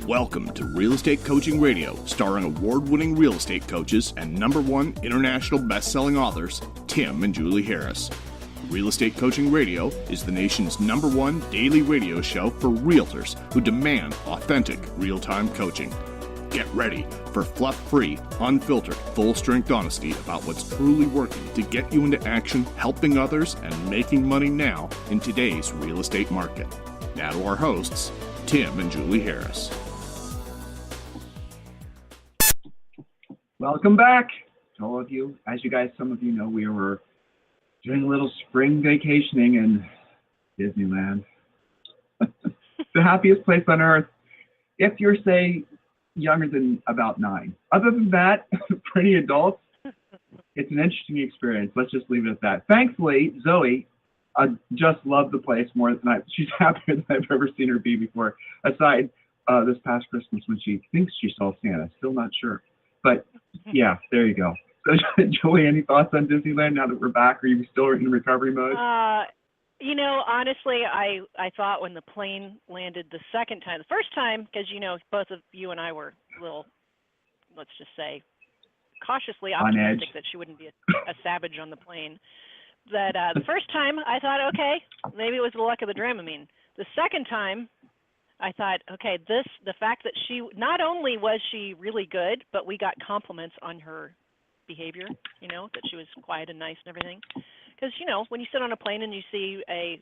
Welcome to Real Estate Coaching Radio, starring award-winning real estate coaches and #1 international best-selling authors, Tim and Julie Harris. Real Estate Coaching Radio is the nation's #1 daily radio show for realtors who demand authentic, real-time coaching. Get ready for fluff-free, unfiltered, full-strength honesty about what's truly working to get you into action, helping others, and making money now in today's real estate market. Now to our hosts, Tim and Julie Harris. Welcome back to all of you. As you guys, some of you know, we were doing a little spring vacationing in Disneyland. The happiest place on earth, if you're, say, younger than about 9. Other than that, for any adults, it's an interesting experience. Let's just leave it at that. Thankfully, Zoe just loved the place more than she's happier than I've ever seen her be before, aside this past Christmas when she thinks she saw Santa. Still not sure. But yeah, there you go. So, Julie, any thoughts on Disneyland now that we're back? Are you still in recovery mode? Honestly, I thought when the plane landed the second time, the first time, because, both of you and I were a little, let's just say, cautiously optimistic that she wouldn't be a savage on the plane. That the first time I thought, okay, maybe it was the luck of the Dramamine. The second time, I thought, okay, the fact that she, not only was she really good, but we got compliments on her behavior, that she was quiet and nice and everything. Because, when you sit on a plane and you see a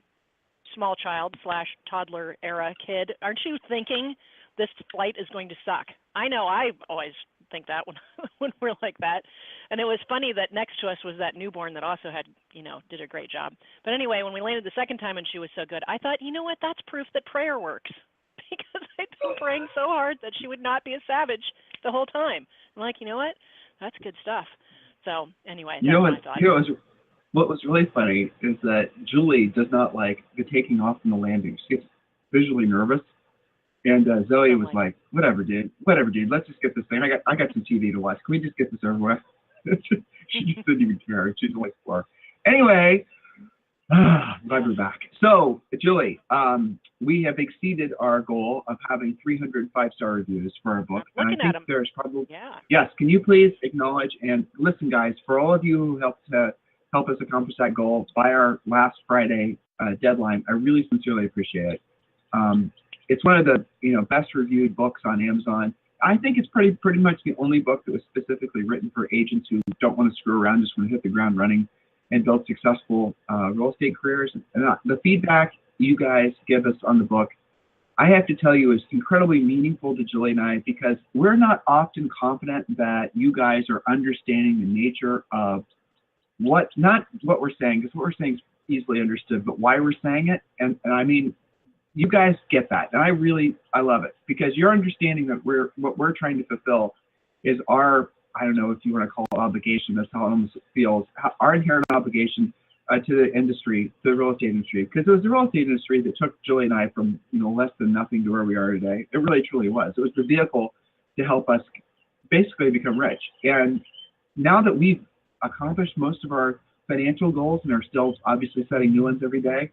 small child / toddler era kid, aren't you thinking this flight is going to suck? I know I always think that when we're like that. And it was funny that next to us was that newborn that also had, did a great job. But anyway, when we landed the second time and she was so good, I thought, you know what, that's proof that prayer works. Because I'd been praying so hard that she would not be a savage the whole time. I'm like, you know what? That's good stuff. So anyway, that's my thought. What was really funny is that Julie does not like the taking off from the landing. She gets visually nervous. And Zoe was like, whatever, dude. Let's just get this thing. I got some TV to watch. Can we just get this over with? She just didn't even care. She's only 4. Anyway, glad we're back. So, Julie, we have exceeded our goal of having 300 5-star reviews for our book. And I think there's probably, yeah. Yes, can you please acknowledge and listen, guys, for all of you who helped us accomplish that goal by our last Friday deadline, I really sincerely appreciate it. It's one of the best reviewed books on Amazon. I think it's pretty much the only book that was specifically written for agents who don't want to screw around, just want to hit the ground running and build successful real estate careers. And the feedback you guys give us on the book, I have to tell you, is incredibly meaningful to Julie and I, because we're not often confident that you guys are understanding the nature of not what we're saying, because what we're saying is easily understood, but why we're saying it. And I mean, you guys get that. And I love it, because you're understanding that what we're trying to fulfill is our, I don't know if you want to call it obligation, that's how it almost feels, our inherent obligation to the industry, to the real estate industry. Because it was the real estate industry that took Julie and I from less than nothing to where we are today. It really truly was. It was the vehicle to help us basically become rich. And now that we've accomplished most of our financial goals and are still obviously setting new ones every day,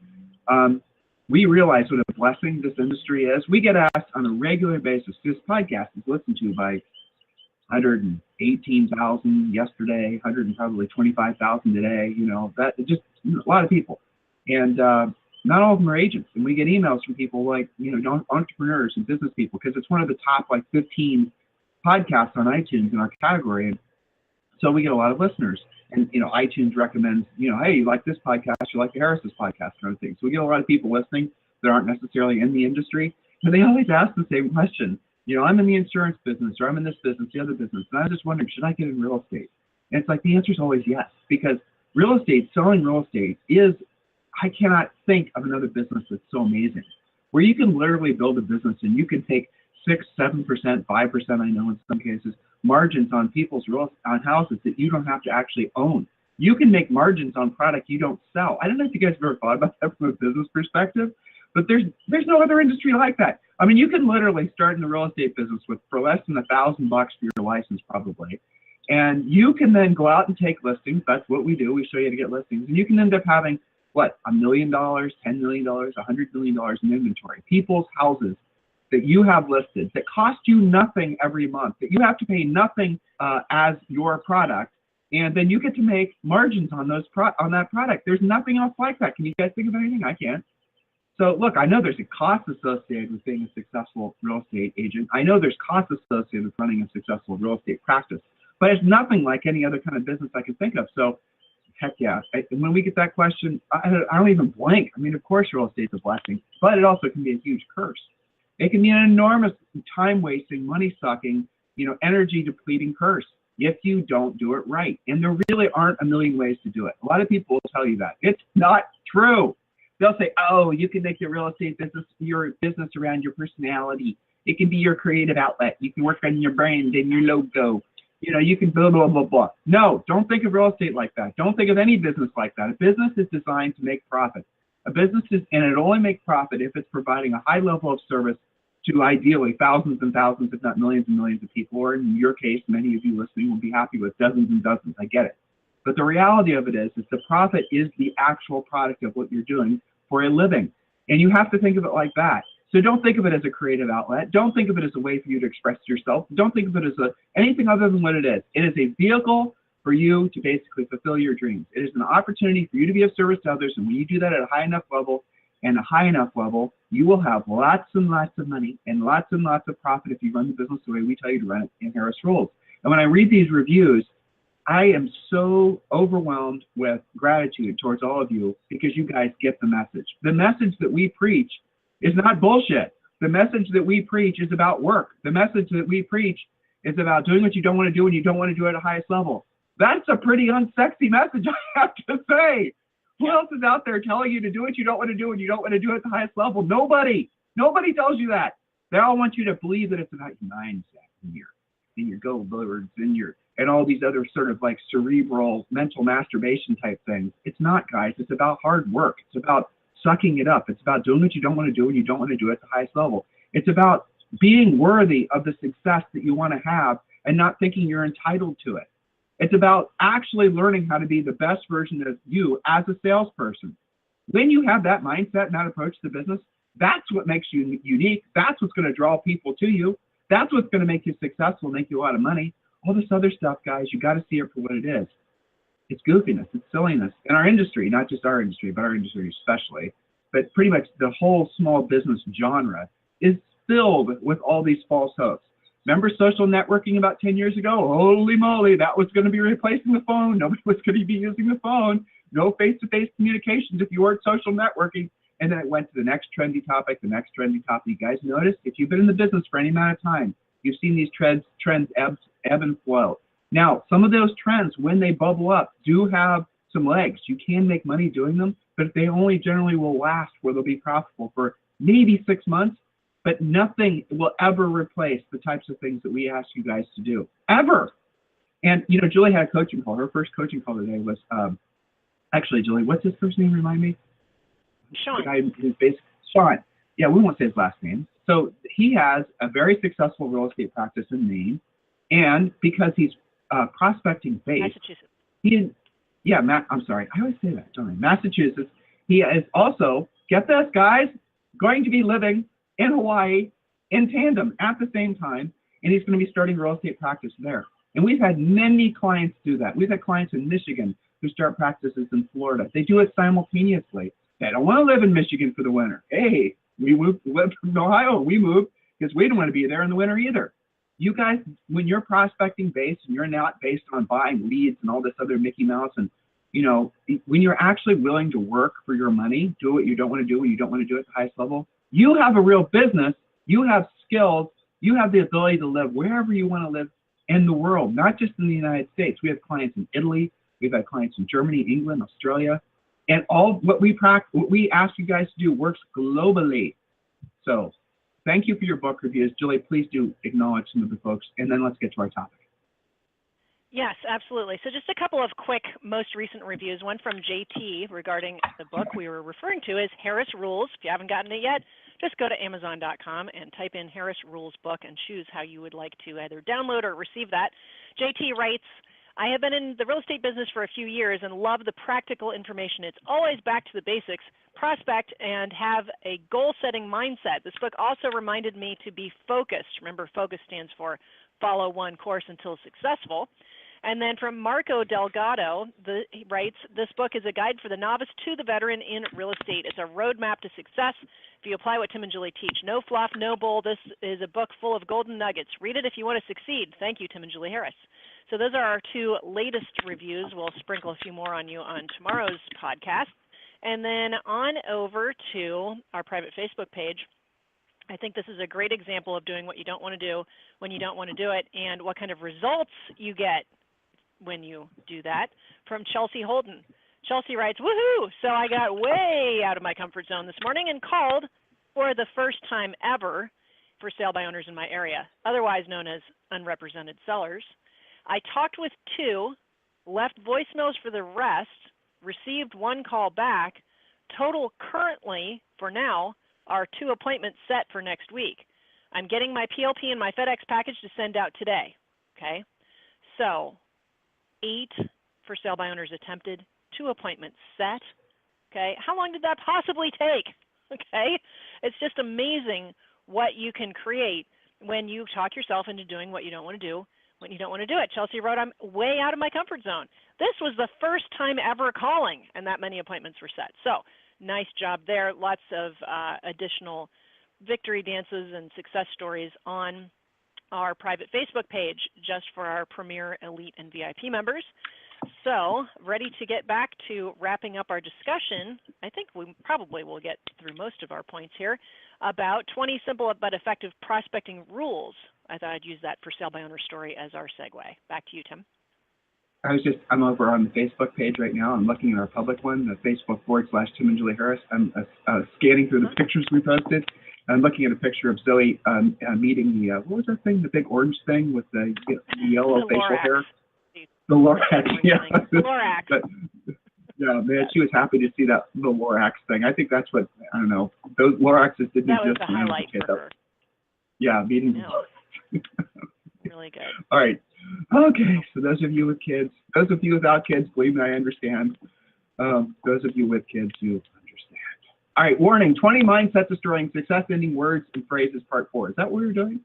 we realize what a blessing this industry is. We get asked on a regular basis. This podcast is listened to by 118,000 yesterday, 125,000 today. That just a lot of people, and not all of them are agents. And we get emails from people like entrepreneurs and business people, because it's one of the top 15 podcasts on iTunes in our category. And so we get a lot of listeners. And iTunes recommends, hey, you like this podcast, you like the Harris's podcast, kind of thing. So we get a lot of people listening that aren't necessarily in the industry, and they always ask the same question. I'm in the insurance business, or I'm in this business, the other business, and I was just wondering, should I get in real estate? And it's like, the answer is always yes, because selling real estate is, I cannot think of another business that's so amazing, where you can literally build a business and you can take 6, 7%, 5%, I know in some cases, margins on on houses that you don't have to actually own. You can make margins on product you don't sell. I don't know if you guys have ever thought about that from a business perspective, but there's no other industry like that. I mean, you can literally start in the real estate business for less than $1,000 for your license, probably. And you can then go out and take listings. That's what we do. We show you how to get listings. And you can end up having, $1 million, $10 million, $100 million in inventory. People's houses that you have listed that cost you nothing every month, that you have to pay nothing as your product, and then you get to make margins on those on that product. There's nothing else like that. Can you guys think of anything? I can't. So look, I know there's a cost associated with being a successful real estate agent. I know there's costs associated with running a successful real estate practice, but it's nothing like any other kind of business I can think of. So heck yeah. When we get that question, I don't even blink. I mean, of course, real estate's a blessing, but it also can be a huge curse. It can be an enormous time-wasting, money-sucking, energy-depleting curse if you don't do it right. And there really aren't a million ways to do it. A lot of people will tell you that. It's not true. They'll say, oh, you can make your real estate business your business around your personality. It can be your creative outlet. You can work on your brand and your logo. You can blah, blah, blah, blah. No, don't think of real estate like that. Don't think of any business like that. A business is designed to make profit. A business is, and it only makes profit if it's providing a high level of service to ideally thousands and thousands, if not millions and millions of people, or in your case, many of you listening will be happy with dozens and dozens. I get it. But the reality of it is the profit is the actual product of what you're doing for a living. And you have to think of it like that. So don't think of it as a creative outlet. Don't think of it as a way for you to express yourself. Don't think of it as anything other than what it is. It is a vehicle for you to basically fulfill your dreams. It is an opportunity for you to be of service to others. And when you do that at a high enough level, you will have lots and lots of money and lots of profit if you run the business the way we tell you to run it in Harris Rules. And when I read these reviews, I am so overwhelmed with gratitude towards all of you because you guys get the message. The message that we preach is not bullshit. The message that we preach is about work. The message that we preach is about doing what you don't want to do and you don't want to do at the highest level. That's a pretty unsexy message, I have to say. Who else is out there telling you to do what you don't want to do and you don't want to do it at the highest level? Nobody. Nobody tells you that. They all want you to believe that it's about your mindset and your go-birds and all these other sort of like cerebral mental masturbation type things. It's not, guys. It's about hard work. It's about sucking it up. It's about doing what you don't want to do and you don't want to do it at the highest level. It's about being worthy of the success that you want to have and not thinking you're entitled to it. It's about actually learning how to be the best version of you as a salesperson. When you have that mindset and that approach to the business, that's what makes you unique. That's what's going to draw people to you. That's what's going to make you successful, make you a lot of money. All this other stuff, guys, you got to see it for what it is. It's goofiness, it's silliness. In our industry, not just our industry, but our industry especially, but pretty much the whole small business genre is filled with all these false hopes. Remember social networking about 10 years ago? Holy moly, that was going to be replacing the phone. Nobody was going to be using the phone. No face-to-face communications if you weren't social networking. And then it went to the next trendy topic, the next trendy topic. You guys notice, if you've been in the business for any amount of time, you've seen these trends ebb and flow. Now, some of those trends, when they bubble up, do have some legs. You can make money doing them, but they only generally will last where they'll be profitable for maybe 6 months, but nothing will ever replace the types of things that we ask you guys to do, ever. And, Julie had a coaching call. Her first coaching call today was, actually, Julie, what's his first name? Remind me? Sean. The guy who's Sean. Yeah, we won't say his last name. So he has a very successful real estate practice in Maine, and because he's prospecting based, Massachusetts. I'm sorry, I always say that, don't I? Massachusetts. He is also, get this, guys, going to be living in Hawaii in tandem at the same time, and he's going to be starting real estate practice there. And we've had many clients do that. We've had clients in Michigan who start practices in Florida. They do it simultaneously. They don't want to live in Michigan for the winter. Hey, we lived from Ohio. We moved because we don't want to be there in the winter either. You guys, when you're prospecting based and you're not based on buying leads and all this other Mickey Mouse, and when you're actually willing to work for your money, do what you don't want to do when you don't want to do it at the highest level, you have a real business, you have skills, you have the ability to live wherever you want to live in the world, not just in the United States. We have clients in Italy, we've had clients in Germany, England, Australia, and all what we ask you guys to do works globally. So thank you for your book reviews. Julie, please do acknowledge some of the folks, and then let's get to our topic. Yes, absolutely. So just a couple of quick, most recent reviews. One from JT regarding the book we were referring to is Harris Rules. If you haven't gotten it yet, just go to Amazon.com and type in Harris Rules book and choose how you would like to either download or receive that. JT writes, I have been in the real estate business for a few years and love the practical information. It's always back to the basics, prospect, and have a goal-setting mindset. This book also reminded me to be focused. Remember, focus stands for follow one course until successful. And then from Marco Delgado, he writes, this book is a guide for the novice to the veteran in real estate. It's a roadmap to success if you apply what Tim and Julie teach. No fluff, no bull. This is a book full of golden nuggets. Read it if you want to succeed. Thank you, Tim and Julie Harris. So those are our two latest reviews. We'll sprinkle a few more on you on tomorrow's podcast. And then on over to our private Facebook page. I think this is a great example of doing what you don't want to do when you don't want to do it, and what kind of results you get when you do that, from Chelsea Holden. Chelsea writes, woohoo! So I got way out of my comfort zone this morning and called for the first time ever for sale by owners in my area, otherwise known as unrepresented sellers. I talked with 2, left voicemails for the rest, received 1 call back. Total currently, for now, are 2 appointments set for next week. I'm getting my PLP and my FedEx package to send out today. Okay, so 8 for sale by owners attempted, 2 appointments set. Okay, how long did that possibly take? Okay, it's just amazing what you can create when you talk yourself into doing what you don't want to do when you don't want to do it. Chelsea wrote, I'm way out of my comfort zone. This was the first time ever calling, and that many appointments were set. So nice job there. Lots of additional victory dances and success stories on our private Facebook page just for our Premier, Elite, and VIP members. So ready to get back to wrapping up our discussion. I think we probably will get through most of our points here about 20 simple but effective prospecting rules. I thought I'd use that for sale by owner story as our segue. Back to you, Tim. I'm over on the Facebook page right now. I'm looking at our public one, the Facebook.com/Tim and Julie Harris. I'm scanning through the pictures we posted. I'm looking at a picture of Zoe meeting the, what was that thing, the big orange thing with the yellow facial hair? The Lorax, yeah. The Lorax. Yeah, man, she was happy to see that little Lorax thing. I think that's what, I don't know, those Loraxes didn't exist. That was the highlight for her. Yeah, meeting. No. Really good. All right. Okay, so those of you with kids, those of you without kids, believe me, I understand. Those of you with kids, you understand. All right, warning, 20 mindset destroying success-ending words and phrases, part 4. Is that what you're doing?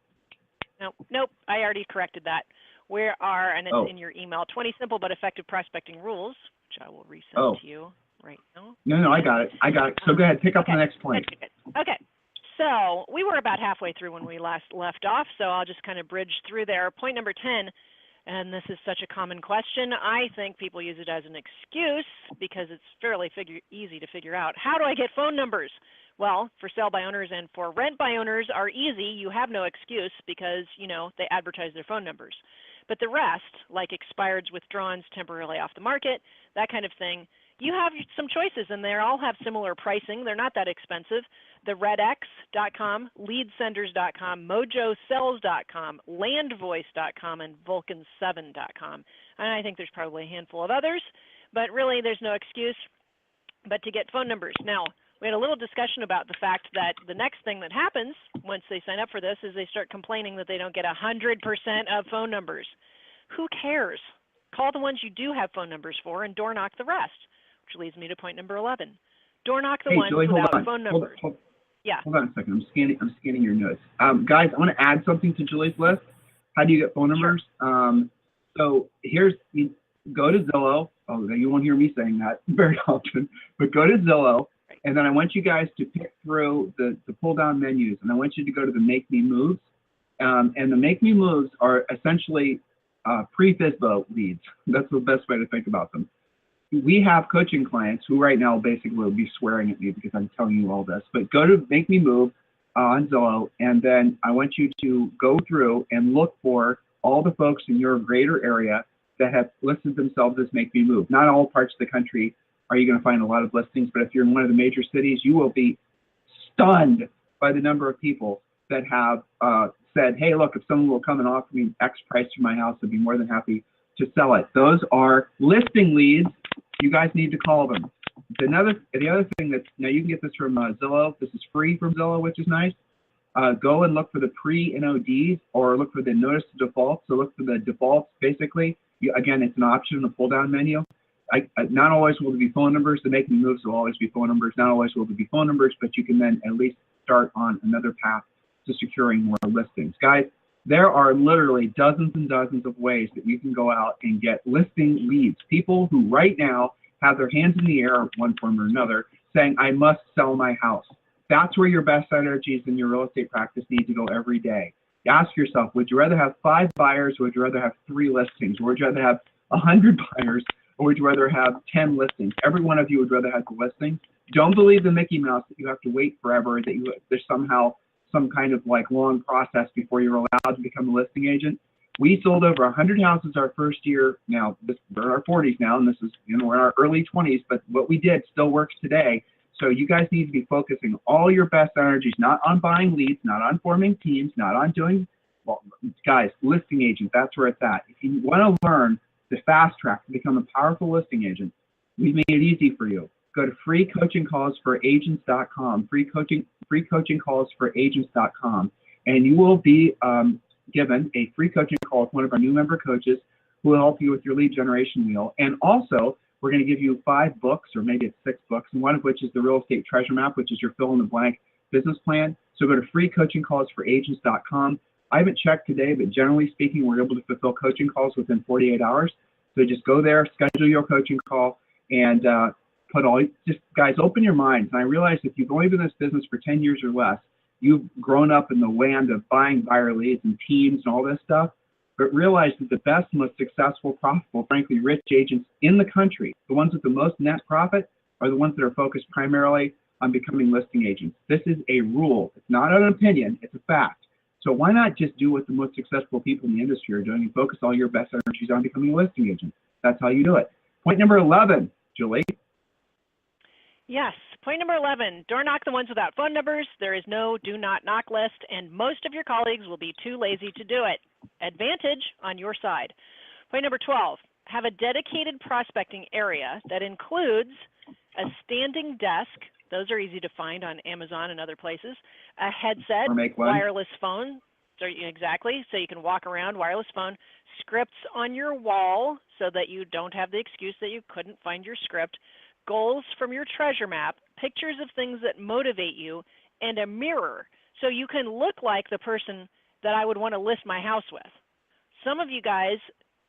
Nope, I already corrected that. We are, and it's in your email, 20 simple but effective prospecting rules, which I will resend to you right now. No, I got it. So go ahead, pick up the next point. Good. Okay. So we were about halfway through when we last left off, so I'll just kind of bridge through there. Point number 10, and this is such a common question. I think people use it as an excuse because it's fairly easy to figure out. How do I get phone numbers? Well, for sale by owners and for rent by owners are easy. You have no excuse because, they advertise their phone numbers. But the rest, like expireds, withdrawns, temporarily off the market, that kind of thing, you have some choices, and they all have similar pricing. They're not that expensive. The redx.com, leadsenders.com, mojosells.com, landvoice.com, and vulcan7.com. And I think there's probably a handful of others, but really there's no excuse but to get phone numbers. Now, we had a little discussion about the fact that the next thing that happens once they sign up for this is they start complaining that they don't get 100% of phone numbers. Who cares? Call the ones you do have phone numbers for and door knock the rest, which leads me to point number 11. Door knock the ones Julie, without phone numbers. Hold on a second. I'm scanning your notes. Guys, I want to add something to Julie's list. How do you get phone numbers? Sure. So you go to Zillow. Oh, you won't hear me saying that very often, but go to Zillow. And then I want you guys to pick through the pull-down menus, and I want you to go to the Make Me Moves. And the Make Me Moves are essentially pre-FSBO leads. That's the best way to think about them. We have coaching clients who right now basically will be swearing at me because I'm telling you all this. But go to Make Me Move on Zillow, and then I want you to go through and look for all the folks in your greater area that have listed themselves as Make Me Move. Not all parts of the country are you going to find a lot of listings, but if you're in one of the major cities, you will be stunned by the number of people that have said, hey, look, if someone will come and offer me X price for my house, I'd be more than happy to sell it. Those are listing leads. You guys need to call them. The other thing now you can get this from Zillow. This is free from Zillow, which is nice. Go and look for the pre-NODs or look for the notice to default. So look for the defaults, basically. Again, it's an option in the pull-down menu. Not always will there be phone numbers. The making moves will always be phone numbers. Not always will there be phone numbers, but you can then at least start on another path to securing more listings. Guys, there are literally dozens and dozens of ways that you can go out and get listing leads. People who right now have their hands in the air in one form or another saying, I must sell my house. That's where your best energies in your real estate practice need to go every day. Ask yourself, would you rather have 5 buyers or would you rather have 3 listings? Or would you rather have 100 buyers or would you rather have 10 listings? Every one of you would rather have the listing. Don't believe the Mickey Mouse that you have to wait forever, that there's somehow some kind of like long process before you're allowed to become a listing agent. We sold over 100 houses our first year. Now, we're in our 40s now, and this is, we're in our early 20s, but what we did still works today. So you guys need to be focusing all your best energies, not on buying leads, not on forming teams, not on doing, well, guys, listing agent, that's where it's at. If you want to learn the fast track to become a powerful listing agent, we've made it easy for you. Go to freecoachingcallsforagents.com, freecoachingcallsforagents.com, and you will be given a free coaching call with one of our new member coaches who will help you with your lead generation wheel. And also, we're going to give you 5 books, or maybe it's 6 books, and one of which is the Real Estate Treasure Map, which is your fill-in-the-blank business plan. So go to freecoachingcallsforagents.com. I haven't checked today, but generally speaking, we're able to fulfill coaching calls within 48 hours. So just go there, schedule your coaching call, and guys, open your minds. And I realize if you've only been in this business for 10 years or less, you've grown up in the land of buying buyer leads and teams and all this stuff, but realize that the best, most successful, profitable, frankly, rich agents in the country, the ones with the most net profit, are the ones that are focused primarily on becoming listing agents. This is a rule. It's not an opinion, it's a fact. So why not just do what the most successful people in the industry are doing and focus all your best energies on becoming a listing agent? That's how you do it. Point number 11, Julie. Yes. Point number 11, door knock the ones without phone numbers. There is no do not knock list, and most of your colleagues will be too lazy to do it. Advantage on your side. Point number 12, have a dedicated prospecting area that includes a standing desk. Those are easy to find on Amazon and other places. A headset, wireless phone. So exactly. So you can walk around, wireless phone. Scripts on your wall so that you don't have the excuse that you couldn't find your script. Goals from your treasure map, pictures of things that motivate you, and a mirror so you can look like the person that I would want to list my house with. Some of you guys,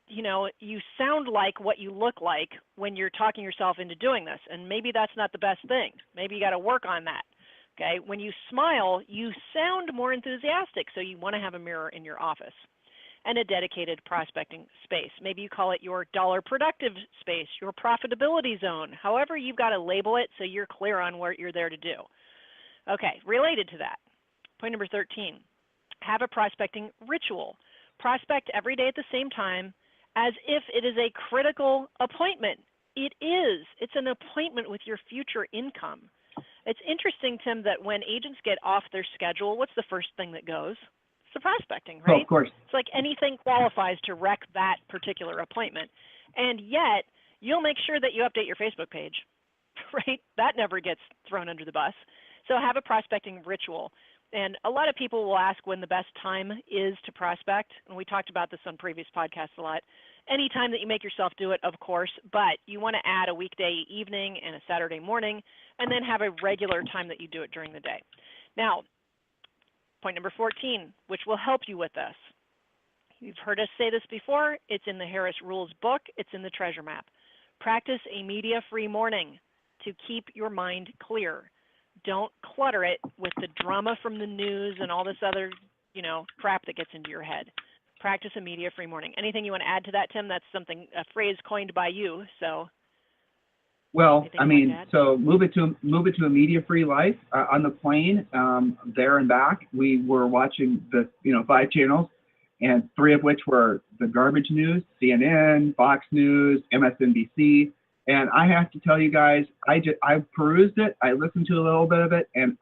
you sound like what you look like when you're talking yourself into doing this, and maybe that's not the best thing. Maybe you got to work on that. Okay, when you smile, you sound more enthusiastic, so you want to have a mirror in your office. And a dedicated prospecting space. Maybe you call it your dollar productive space, your profitability zone, however you've got to label it so you're clear on what you're there to do. Okay, related to that, point number 13, have a prospecting ritual. Prospect every day at the same time as if it is a critical appointment. It is. It's an appointment with your future income. It's interesting, Tim, that when agents get off their schedule, what's the first thing that goes? The prospecting, right? Oh, of course. It's like anything qualifies to wreck that particular appointment. And yet, you'll make sure that you update your Facebook page, right? That never gets thrown under the bus. So have a prospecting ritual. And a lot of people will ask when the best time is to prospect. And we talked about this on previous podcasts a lot. Any time that you make yourself do it, of course, but you want to add a weekday evening and a Saturday morning, and then have a regular time that you do it during the day. Now, point number 14, which will help you with this. You've heard us say this before. It's in the Harris Rules book. It's in the Treasure Map. Practice a media-free morning to keep your mind clear. Don't clutter it with the drama from the news and all this other, crap that gets into your head. Practice a media-free morning. Anything you want to add to that, Tim? That's a phrase coined by you. So. Well, so move it to a media-free life. On the plane, there and back, we were watching the 5 channels, and 3 of which were the garbage news: CNN, Fox News, MSNBC. And I have to tell you guys, I perused it, I listened to a little bit of it, and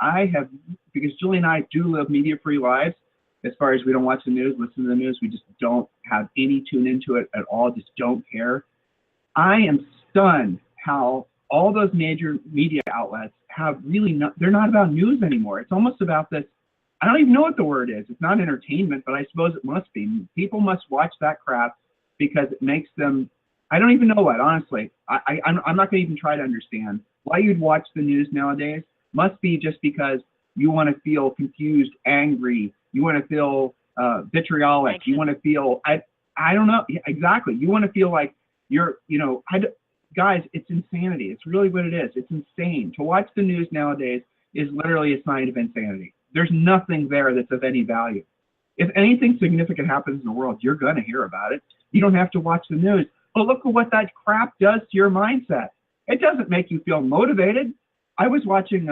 because Julie and I do live media-free lives. As far as we don't watch the news, listen to the news, we just don't have any tune into it at all. Just don't care. I am stunned how all those major media outlets have they're not about news anymore. It's almost about this, I don't even know what the word is. It's not entertainment, but I suppose it must be. People must watch that crap because it makes them, I don't even know what, honestly. I'm not going to even try to understand why you'd watch the news nowadays. Must be just because you want to feel confused, angry. You want to feel vitriolic. You want to feel, I don't know, exactly. You want to feel like you're, guys, it's insanity. It's really what it is. It's insane. To watch the news nowadays is literally a sign of insanity. There's nothing there that's of any value. If anything significant happens in the world, you're going to hear about it. You don't have to watch the news. But look at what that crap does to your mindset. It doesn't make you feel motivated. I was watching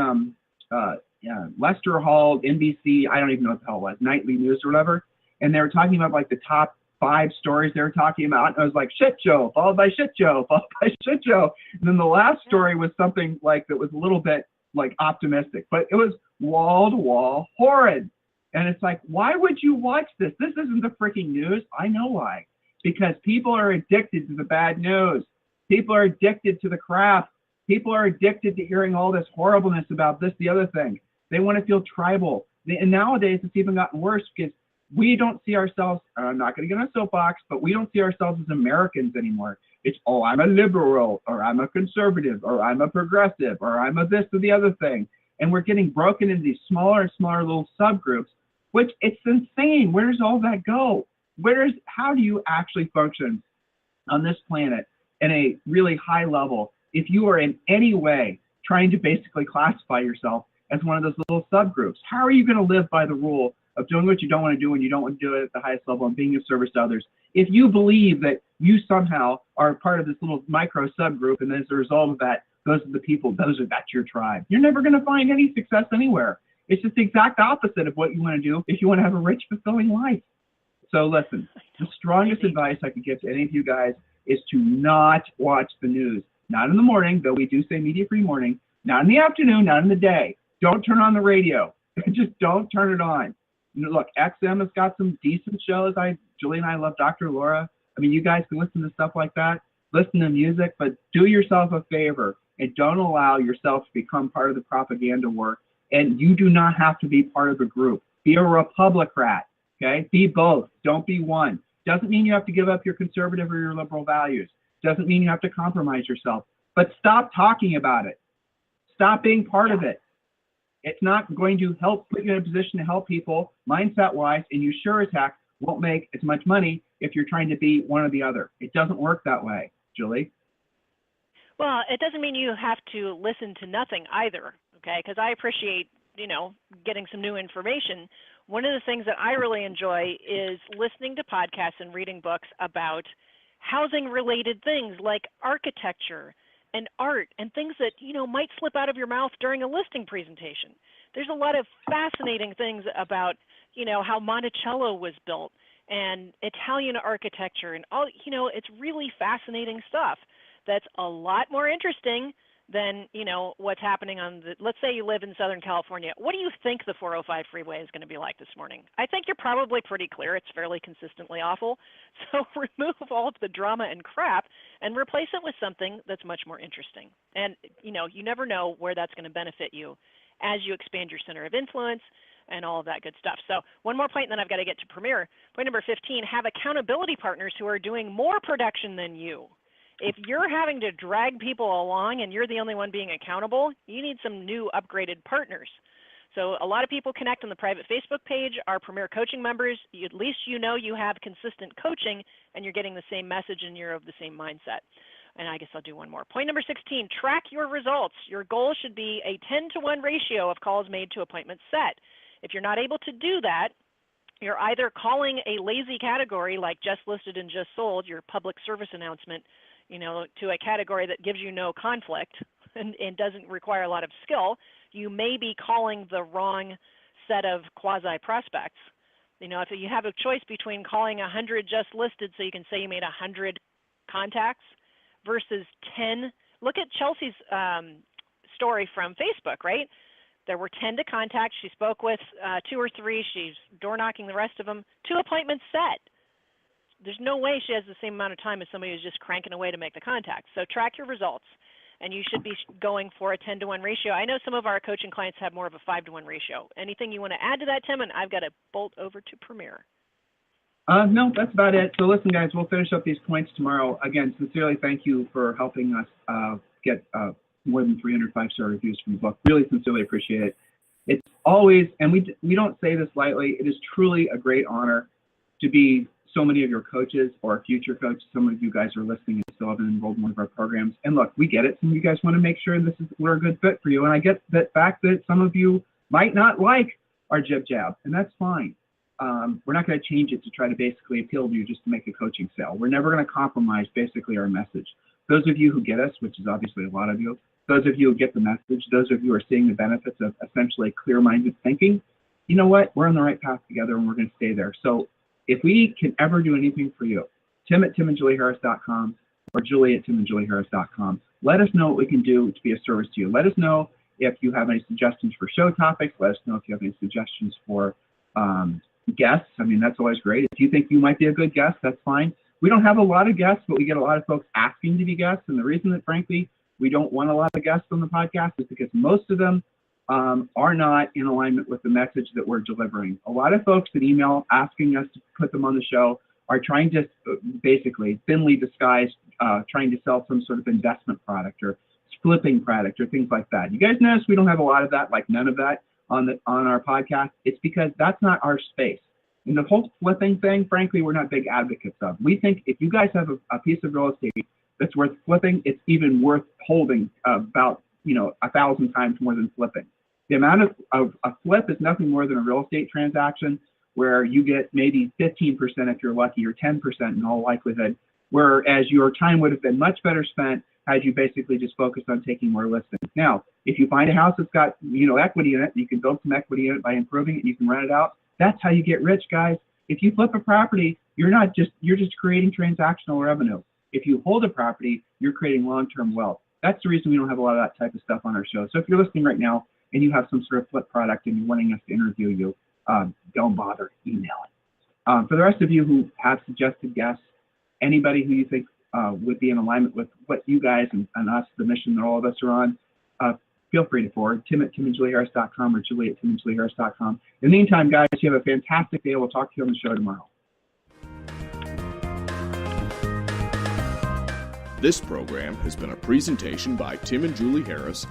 Lester Hall, NBC, I don't even know what the hell it was, nightly news or whatever, and they were talking about like the top 5 stories they were talking about, and I was like, shit show, followed by shit show, followed by shit show. And then the last story was something like that was a little bit like optimistic, but it was wall to wall horrid. And it's like, why would you watch this? This isn't the freaking news. I know why. Because people are addicted to the bad news. People are addicted to the crap. People are addicted to hearing all this horribleness about this, the other thing. They want to feel tribal. And nowadays, it's even gotten worse because we don't see ourselves, I'm not going to get on a soapbox, but we don't see ourselves as Americans anymore. It's, oh, I'm a liberal, or I'm a conservative, or I'm a progressive, or I'm a this or the other thing. And we're getting broken into these smaller and smaller little subgroups, which it's insane. Where does all that go? How do you actually function on this planet in a really high level if you are in any way trying to basically classify yourself as one of those little subgroups? How are you going to live by the rule of doing what you don't want to do and you don't want to do it at the highest level and being of service to others if you believe that you somehow are part of this little micro subgroup, and as a result of that, those are the people, that's your tribe? You're never going to find any success anywhere. It's just the exact opposite of what you want to do if you want to have a rich, fulfilling life. So listen, the strongest advice I could give to any of you guys is to not watch the news. Not in the morning, though we do say media-free morning. Not in the afternoon, not in the day. Don't turn on the radio. Just don't turn it on. Look, XM has got some decent shows. Julie and I love Dr. Laura. I mean, you guys can listen to stuff like that. Listen to music, but do yourself a favor and don't allow yourself to become part of the propaganda war. And you do not have to be part of a group. Be a Republicrat. Okay, be both. Don't be one. Doesn't mean you have to give up your conservative or your liberal values. Doesn't mean you have to compromise yourself. But stop talking about it. Stop being part of it. It's not going to help put you in a position to help people mindset-wise, and you sure as heck won't make as much money if you're trying to be one or the other. It doesn't work that way, Julie. Well, it doesn't mean you have to listen to nothing either, okay? Because I appreciate, getting some new information. One of the things that I really enjoy is listening to podcasts and reading books about housing-related things like architecture and art and things that, might slip out of your mouth during a listing presentation. There's a lot of fascinating things about, how Monticello was built and Italian architecture and all, it's really fascinating stuff that's a lot more interesting than, what's happening on let's say you live in Southern California. What do you think the 405 freeway is going to be like this morning? I think you're probably pretty clear. It's fairly consistently awful. So remove all of the drama and crap and replace it with something that's much more interesting. And, you never know where that's going to benefit you as you expand your center of influence and all of that good stuff. So one more point, and then I've got to get to Premier. Point number 15, have accountability partners who are doing more production than you. If you're having to drag people along and you're the only one being accountable, you need some new upgraded partners. So a lot of people connect on the private Facebook page, our Premier Coaching members. At least you have consistent coaching and you're getting the same message and you're of the same mindset. And I guess I'll do one more. Point number 16, track your results. Your goal should be a 10-to-1 ratio of calls made to appointments set. If you're not able to do that, you're either calling a lazy category like just listed and just sold, your public service announcement, to a category that gives you no conflict and doesn't require a lot of skill. You may be calling the wrong set of quasi-prospects. If you have a choice between calling 100 just listed so you can say you made 100 contacts versus 10. Look at Chelsea's story from Facebook, right? There were 10 to contact. She spoke with 2 or 3. She's door knocking the rest of them. 2 appointments set. There's no way she has the same amount of time as somebody who's just cranking away to make the contact. So track your results, and you should be going for a 10-to-1 ratio. I know some of our coaching clients have more of a 5-to-1 ratio. Anything you want to add to that, Tim? And I've got to bolt over to Premier. No, that's about it. So listen, guys, we'll finish up these points tomorrow. Again, sincerely, thank you for helping us get more than 300 5-star reviews from the book. Really sincerely appreciate it. It's always, and we don't say this lightly, it is truly a great honor to be so many of your coaches or future coaches. Some of you guys are listening and still haven't enrolled in one of our programs. And look, we get it. Some of you guys want to make sure we're a good fit for you. And I get that fact that some of you might not like our jib jab, and that's fine. We're not going to change it to try to basically appeal to you just to make a coaching sale. We're never going to compromise basically our message. Those of you who get us, which is obviously a lot of you, those of you who get the message, those of you who are seeing the benefits of essentially clear-minded thinking, you know what? We're on the right path together and we're going to stay there. So if we can ever do anything for you, Tim at timandjulieharris.com or Julie at timandjulieharris.com, let us know what we can do to be a service to you. Let us know if you have any suggestions for show topics. Let us know if you have any suggestions for guests. I mean, that's always great. If you think you might be a good guest, that's fine. We don't have a lot of guests, but we get a lot of folks asking to be guests. And the reason that, frankly, we don't want a lot of guests on the podcast is because most of them are not in alignment with the message that we're delivering. A lot of folks that email asking us to put them on the show are trying to basically thinly disguised, trying to sell some sort of investment product or flipping product or things like that. You guys notice we don't have a lot of that, like none of that on our podcast. It's because that's not our space. And the whole flipping thing, frankly, we're not big advocates of. We think if you guys have a piece of real estate that's worth flipping, it's even worth holding about 1,000 times more than flipping. The amount of a flip is nothing more than a real estate transaction where you get maybe 15% if you're lucky or 10% in all likelihood, whereas your time would have been much better spent had you basically just focused on taking more listings. Now, if you find a house that's got equity in it, you can build some equity in it by improving it, and you can rent it out. That's how you get rich, guys. If you flip a property, you're just creating transactional revenue. If you hold a property, you're creating long-term wealth. That's the reason we don't have a lot of that type of stuff on our show. So if you're listening right now and you have some sort of flip product and you're wanting us to interview you, don't bother emailing. For the rest of you who have suggested guests, anybody who you think would be in alignment with what you guys and us, the mission that all of us are on, feel free to forward. Tim at timandjulieharris.com or Julie at timandjulieharris.com. In the meantime, guys, you have a fantastic day. We'll talk to you on the show tomorrow. This program has been a presentation by Tim and Julie Harris